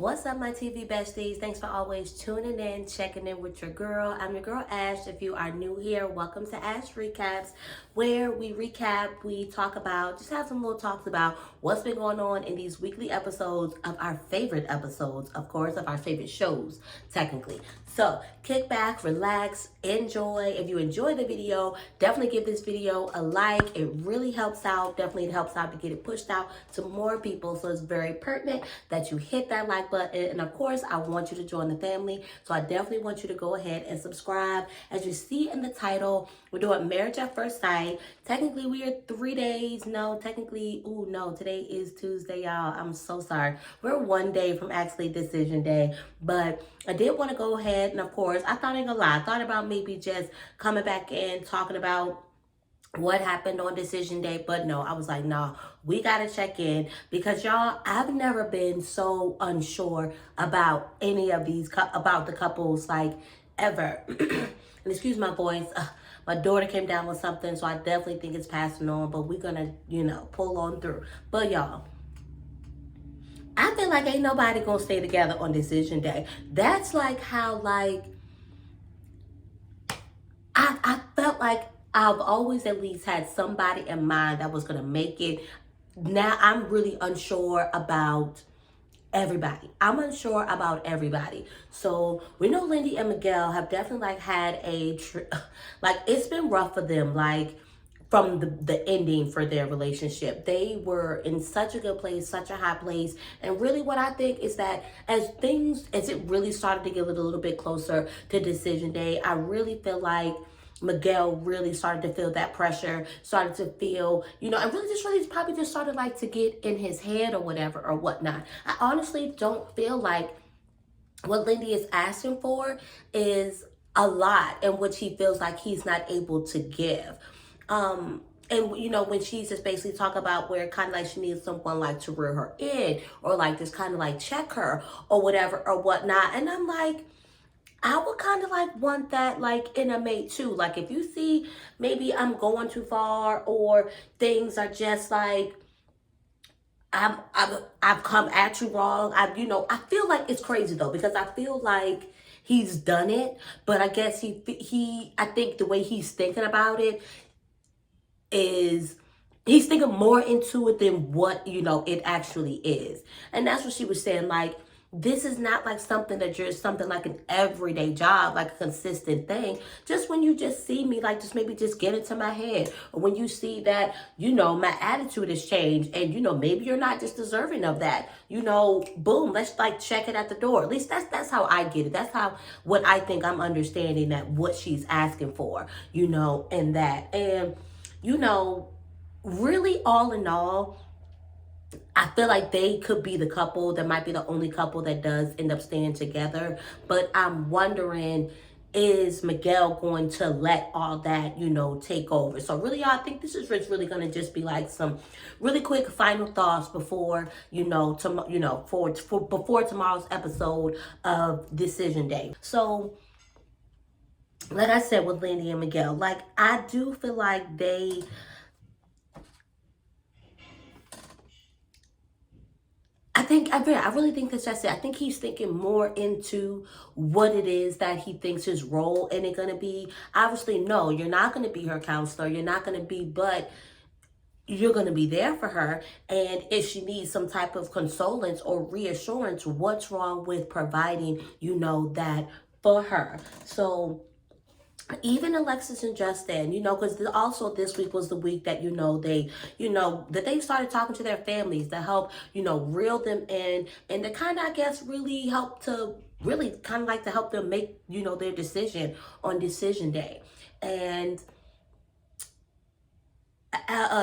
What's up, my TV besties? Thanks for always tuning in, checking in with your girl. I'm your girl, Ash. If you are new here, welcome to Ash Recaps, where we recap, we talk about, just have some little talks about what's been going on in these weekly episodes of our favorite episodes, of course, of our favorite shows, technically. So, kick back, relax, enjoy. If you enjoy the video, definitely give this video a like. It really helps out. Definitely it helps out to get it pushed out to more people. So it's very pertinent that you hit that like button. And of course, I want you to join the family. So I definitely want you to go ahead and subscribe. As you see in the title, we're doing Marriage at First Sight. Technically, we are 3 days. No, technically, no, today is Tuesday, y'all. I'm so sorry. We're 1 day from actually decision day. But I did want to go ahead and, of course, I thought ain't gonna lie. I thought about maybe just coming back in, talking about what happened on decision day, but no, I was like, no, we gotta check in because y'all, I've never been so unsure about any of these about the couples, like, ever. And excuse my voice, my daughter came down with something, so I definitely think it's passing on, but we're gonna, pull on through. But y'all, I feel like ain't nobody gonna stay together on decision day. That's like how, like, I felt like I've always at least had somebody in mind that was going to make it. Now I'm really unsure about everybody. I'm unsure about everybody. So we know Lindy and Miguel have definitely like had like it's been rough for them, like from the ending for their relationship. They were in such a good place, such a high place. And really what I think is that as it really started to get a little bit closer to decision day, I really feel like Miguel really started to feel that pressure, started to feel, and really probably just started like to get in his head or whatever or whatnot. I honestly don't feel like what Lindy is asking for is a lot in which he feels like he's not able to give. And when she's just basically talk about where kind of like she needs someone like to rear her in or like just kind of like check her or whatever or whatnot. And I'm like, I would kind of like want that like in a mate too. Like if you see maybe I'm going too far or things are just like I've come at you wrong. I feel like it's crazy though because I feel like he's done it, but I guess I think the way he's thinking about it is he's thinking more into it than what it actually is. And that's what she was saying, like, this is not like something something like an everyday job, like a consistent thing. Just when you just see me, like, just maybe just get into my head. Or when you see that, my attitude has changed and, maybe you're not just deserving of that, boom, let's like check it at the door. At least that's how I get it. That's what I think I'm understanding that what she's asking for, and that. And, really all in all, I feel like they could be the couple that might be the only couple that does end up staying together. But I'm wondering, is Miguel going to let all that, take over? So really, I think this is really going to just be like some really quick final thoughts before, before tomorrow's episode of Decision Day. So, like I said with Lindy and Miguel, like I do feel like I really think that's just it. I think he's thinking more into what it is that he thinks his role in it going to be. Obviously, no, you're not going to be her counselor. You're not going to be, but you're going to be there for her. And if she needs some type of consolence or reassurance, what's wrong with providing, that for her? So even Alexis and Justin, because also this week was the week that, that they started talking to their families to help, reel them in and to kind of, I guess, really help to really kind of like to help them make, their decision on decision day. And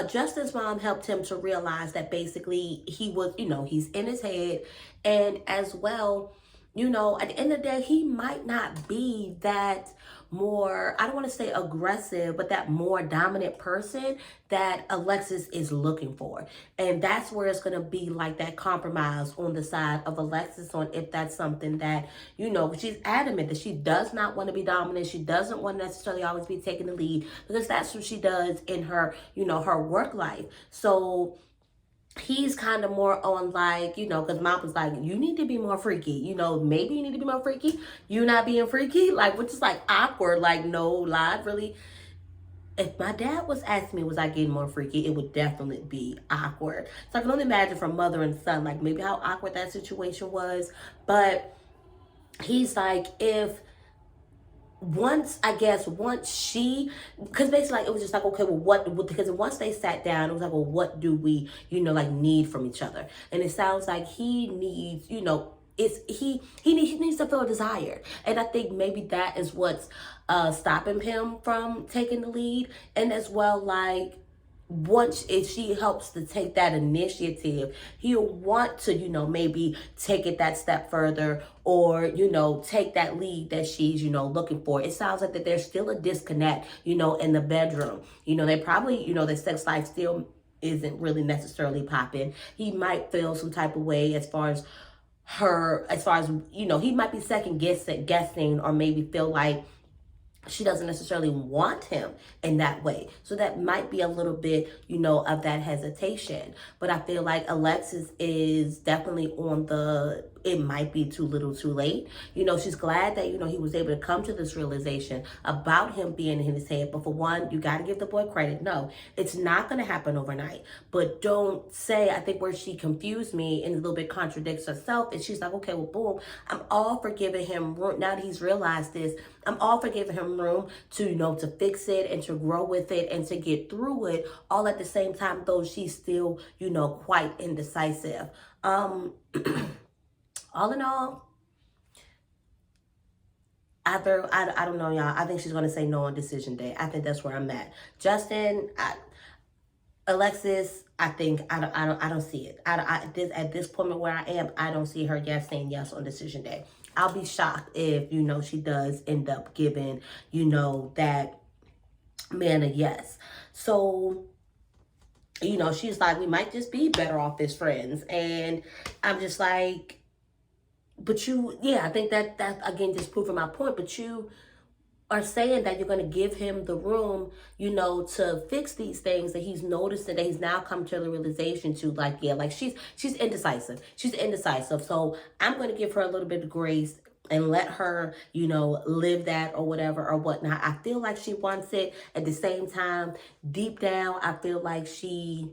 Justin's mom helped him to realize that basically he was, he's in his head. And as well, at the end of the day, he might not be that more, I don't want to say aggressive, but that more dominant person that Alexis is looking for. And that's where it's going to be like that compromise on the side of Alexis on if that's something that, she's adamant that she does not want to be dominant. She doesn't want to necessarily always be taking the lead because that's what she does in her, her work life. So he's kind of more on like, because mom was like, you need to be more freaky. Maybe you need to be more freaky. You not being freaky, like, which is like awkward. Like, no lie, really. If my dad was asking me, was I getting more freaky, it would definitely be awkward. So I can only imagine from mother and son, like maybe how awkward that situation was. But he's like, if once she, because basically like it was just like, okay, well, because once they sat down, it was like, well, what do we like need from each other? And it sounds like he needs, it's he needs to feel desired. And I think maybe that is what's stopping him from taking the lead. And as well, like, once if she helps to take that initiative, he'll want to, maybe take it that step further, or, take that lead that she's, looking for. It sounds like that there's still a disconnect, in the bedroom. They probably, the sex life still isn't really necessarily popping. He might feel some type of way as far as he might be second guessing, or maybe feel like she doesn't necessarily want him in that way. So that might be a little bit, of that hesitation. But I feel like Alexis is definitely on it might be too little too late. She's glad that, he was able to come to this realization about him being in his head. But for one, you got to give the boy credit. No, it's not going to happen overnight. But don't say, I think where she confused me and a little bit contradicts herself, and she's like, okay, well, boom, I'm all for giving him room. Now that he's realized this, I'm all for giving him room to, to fix it and to grow with it and to get through it, all at the same time, though she's still, quite indecisive. All in all, I don't know, y'all. I think she's going to say no on decision day. I think that's where I'm at. Justin, Alexis, I think I don't see it. At this point where I am, I don't see her saying yes on decision day. I'll be shocked if, she does end up giving, that man a yes. So, she's like, we might just be better off as friends. And I'm just like, but I think that again, just proving my point, but you are saying that you're going to give him the room, to fix these things that he's noticing, that he's now come to the realization to, like, yeah, like she's indecisive. She's indecisive. So I'm going to give her a little bit of grace and let her, live that or whatever or whatnot. I feel like she wants it. At the same time, deep down, I feel like she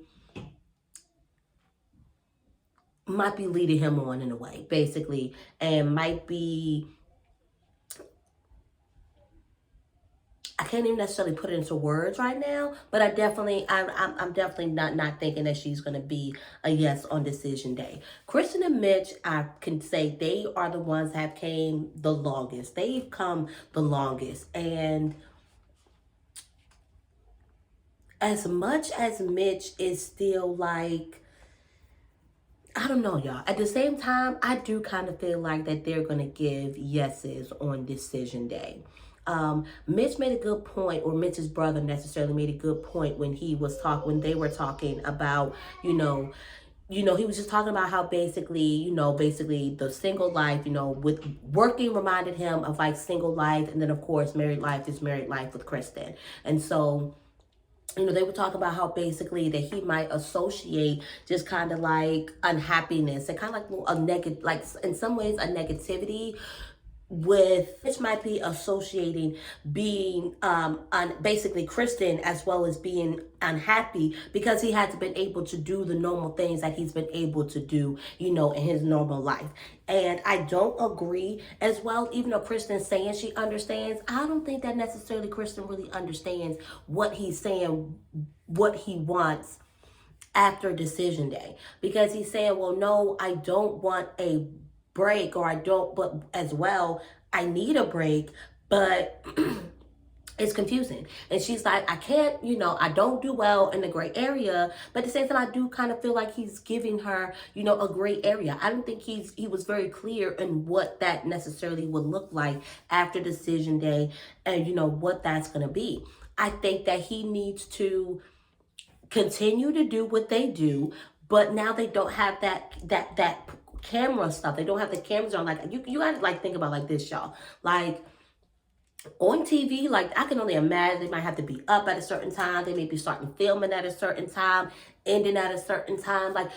might be leading him on in a way, basically, and might be, I can't even necessarily put it into words right now, but I'm definitely not thinking that she's going to be a yes on decision day. Kristen and Mitch, I can say they are the ones that have came the longest. They've come the longest. And as much as Mitch is still like, I don't know, y'all. At the same time, I do kind of feel like that they're going to give yeses on decision day. Mitch made a good point, or Mitch's brother necessarily made a good point when when they were talking about, he was just talking about how basically the single life, with working reminded him of like single life. And then of course, married life is married life with Kristen. And so, they were talking about how basically that he might associate just kind of like unhappiness and kind of like a negative, like in some ways a negativity with, which might be associating being basically Kristen, as well as being unhappy because he hasn't been able to do the normal things that he's been able to do, in his normal life. And I don't agree as well, even though Kristen's saying she understands, I don't think that necessarily Kristen really understands what he's saying, what he wants after decision day. Because he's saying, well, no, I don't want a break, or but as well, I need a break, but it's confusing. And she's like, I can't, I don't do well in the gray area, but at the same time, I do kind of feel like he's giving her, a gray area. I don't think he was very clear in what that necessarily would look like after decision day and, what that's going to be. I think that he needs to continue to do what they do, but now they don't have that camera stuff. They don't have the cameras on. Like, you gotta like think about like this, y'all. Like, on TV, like I can only imagine they might have to be up at a certain time. They may be starting filming at a certain time, ending at a certain time. Like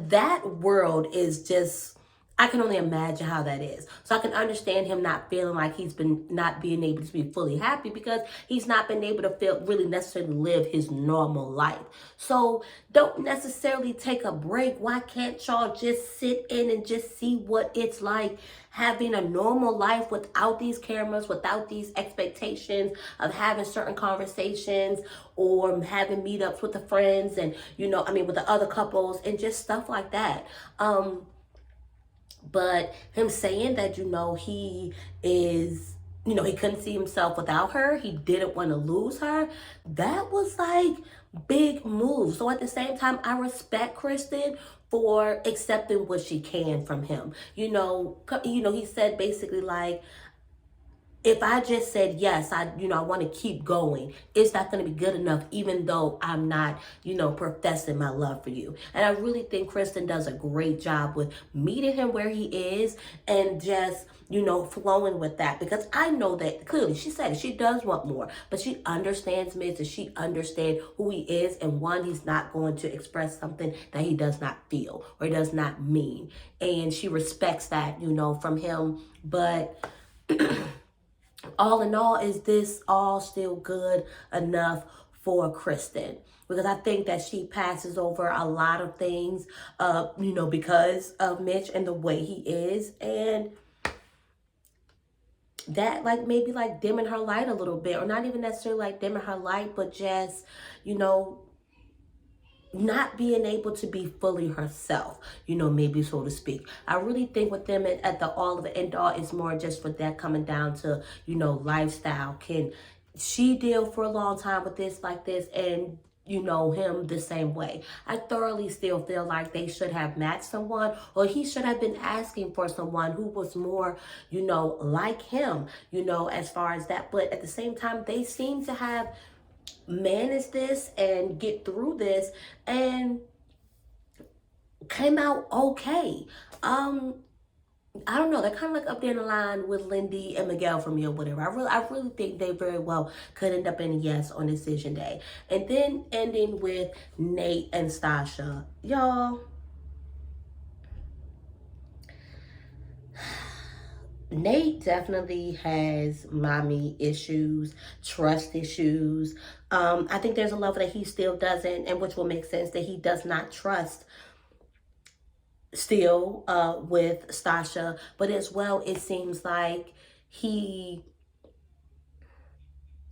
that world is just, I can only imagine how that is. So I can understand him not feeling like he's been not being able to be fully happy because he's not been able to feel really necessarily live his normal life. So don't necessarily take a break. Why can't y'all just sit in and just see what it's like having a normal life without these cameras, without these expectations of having certain conversations or having meetups with the friends and, with the other couples and just stuff like that. But him saying that, he is, he couldn't see himself without her. He didn't want to lose her. That was like big move. So at the same time, I respect Kristen for accepting what she can from him. He said basically like, if I just said yes, I want to keep going, it's not going to be good enough, even though I'm not, professing my love for you. And I really think Kristen does a great job with meeting him where he is and just, flowing with that. Because I know that clearly she said it, she does want more, but she understands Mitch and she understands who he is. And one, he's not going to express something that he does not feel or does not mean. And she respects that, from him. But all in all, is this all still good enough for Kristen? Because I think that she passes over a lot of things, because of Mitch and the way he is. And that like maybe like dimming her light a little bit, or not even necessarily like dimming her light, but just, not being able to be fully herself, maybe so to speak. I really think with them at the all of the end all, it's more just for that coming down to, lifestyle. Can she deal for a long time with this like this and him the same way? I thoroughly still feel like they should have matched someone, or he should have been asking for someone who was more, like him, as far as that. But at the same time, they seem to have manage this and get through this and came out okay. I don't know. They're kind of like up there in the line with Lindy and Miguel for me or whatever. I really think they very well could end up in a yes on decision day. And then ending with Nate and Stasha. Y'all, Nate definitely has mommy issues, trust issues. I think there's a level that he still doesn't, and which will make sense, that he does not trust still with Stasha. But as well, it seems like he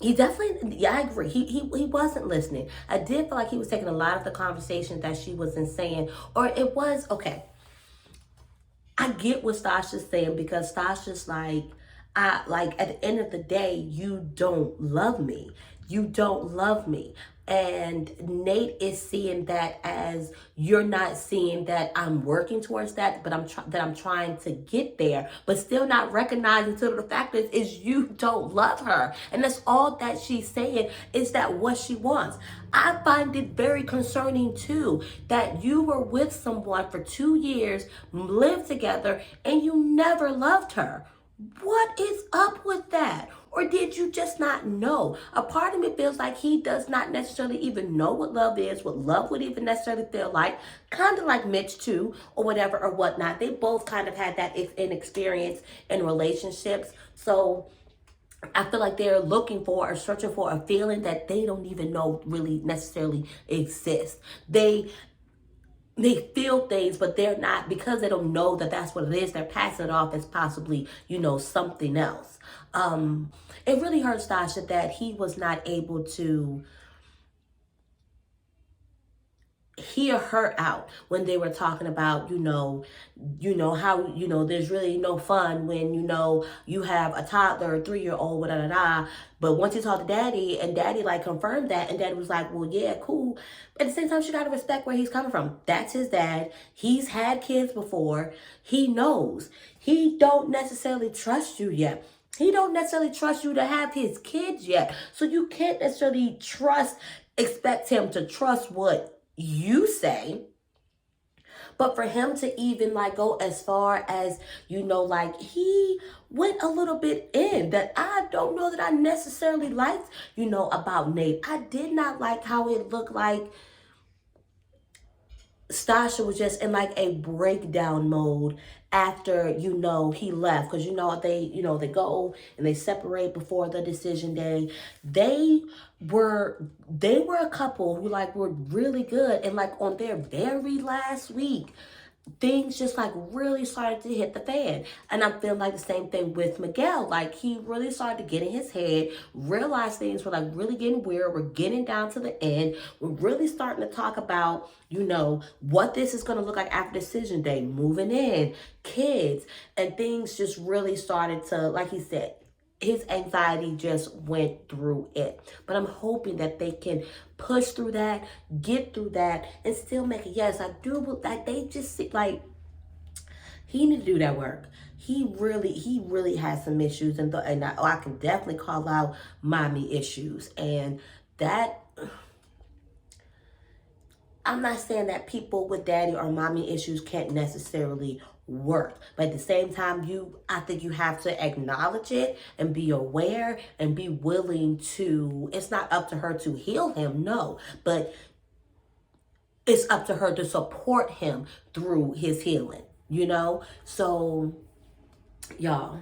definitely, yeah, I agree. He wasn't listening. I did feel like he was taking a lot of the conversations that she wasn't saying, or it was okay. I get what Stasha's saying, because Stasha's like, at the end of the day, you don't love me. You don't love me. And Nate is seeing that as, you're not seeing that I'm working towards that, but I'm trying to get there, but still not recognizing to the fact is you don't love her. And that's all that she's saying, is that what she wants. I find it very concerning too, that you were with someone for 2 years, lived together, and you never loved her. What is up with that? Or did you just not know? A part of me feels like he does not necessarily even know what love is, what love would even necessarily feel like. Kind of like Mitch too, or whatever, or whatnot. They both kind of had that inexperience in relationships. So I feel like they're looking for or searching for a feeling that they don't even know really necessarily exists. They feel things, but they're not, because they don't know that that's what it is. They're passing it off as possibly, something else. It really hurts Stasha that he was not able to hear her out when they were talking about, how, there's really no fun when, you have a toddler, a 3-year-old, da da da. But once you talk to daddy, and daddy like confirmed that, and daddy was like, well, yeah, cool. But at the same time, she got to respect where he's coming from. That's his dad. He's had kids before. He knows. He don't necessarily trust you yet. He don't necessarily trust you to have his kids yet. So you can't necessarily expect him to trust what you say. But for him to even like go as far as, like he went a little bit in that I don't know that I necessarily liked, about Nate. I did not like how it looked like Stasha was just in like a breakdown mode after he left, because they go and they separate before the decision day. They were a couple who like were really good, and like on their very last week things just like really started to hit the fan. And I'm feeling like the same thing with Miguel. Like he really started to get in his head, realize things were like really getting weird. We're getting down to the end. We're really starting to talk about, what this is going to look like after decision day, moving in, kids, and things just really started to, like he said, his anxiety just went through it. But I'm hoping that they can push through that, get through that, and still make it. Yes, I do. Like they just like he need to do that work. He really has some issues, and I can definitely call out mommy issues, and that. I'm not saying that people with daddy or mommy issues can't necessarily work, but at the same time, I think you have to acknowledge it and be aware and be willing to. It's not up to her to heal him, no, but it's up to her to support him through his healing. So, y'all,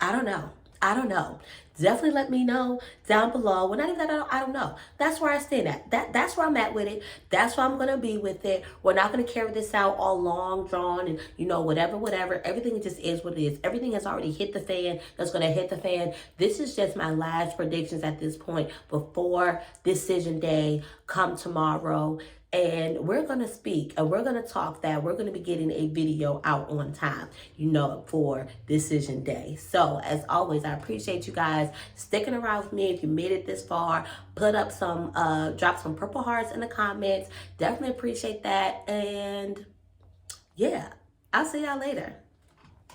I don't know. I don't know. Definitely let me know down below. Well, not even that, I don't know. That's where I stand at. That's where I'm at with it. That's where I'm going to be with it. We're not going to carry this out all long, drawn, and, whatever. Everything just is what it is. Everything has already hit the fan. That's going to hit the fan. This is just my last predictions at this point before decision day come tomorrow. And we're going to speak and we're going to talk that we're going to be getting a video out on time, for decision day. So as always, I appreciate you guys sticking around with me. If you made it this far, drop some purple hearts in the comments. Definitely appreciate that. And yeah, I'll see y'all later.